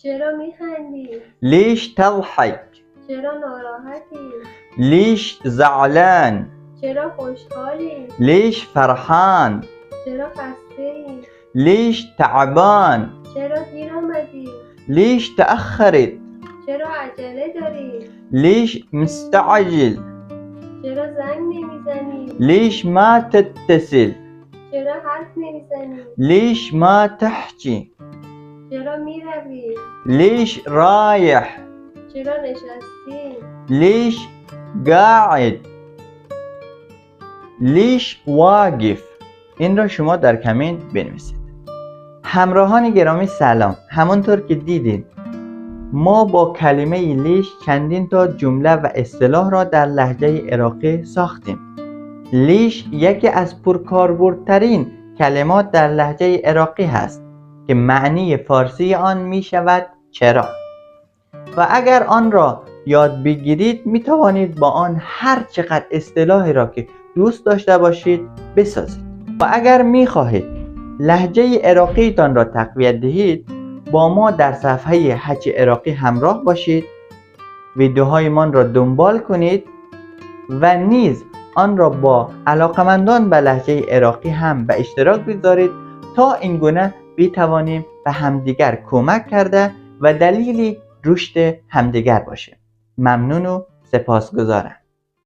چرا میخندی؟ ليش تضحك؟ چرا ناراحتی؟ ليش زعلان؟ چرا خوشحالی؟ ليش فرحان؟ چرا خسته‌ای؟ ليش تعبان؟ چرا دیر آمدی؟ ليش تأخرت؟ چرا عجله داری؟ ليش مستعجل؟ چرا زنگ نمیزنی؟ ليش ما تتصل؟ چرا حرف نمیزنی؟ ليش ما تحكي؟ چرا میروی؟ ليش رايح؟ چرا نشستی؟ ليش قاعد؟ ليش واقف؟ این را شما در کامنت بنویسید. همراهان گرامی سلام. همونطور که دیدید ما با کلمه لیش چندین تا جمله و اصطلاح را در لهجه عراقی ساختیم. لیش یکی از پرکاربردترین کلمات در لهجه عراقی هست که معنی فارسی آن می شود چرا، و اگر آن را یاد بگیرید می توانید با آن هر چقدر اصطلاحی را که دوست داشته باشید بسازید. و اگر می خواهید لهجه عراقی تان را تقویت دهید با ما در صفحه هچ عراقی همراه باشید، ویدیوهای من را دنبال کنید و نیز آن را با علاقمندان به لهجه عراقی هم به اشتراک بگذارید تا این گونه بتوانیم به همدیگر کمک کرده و دلیلی رشد همدیگر باشیم. ممنون و سپاسگزارم.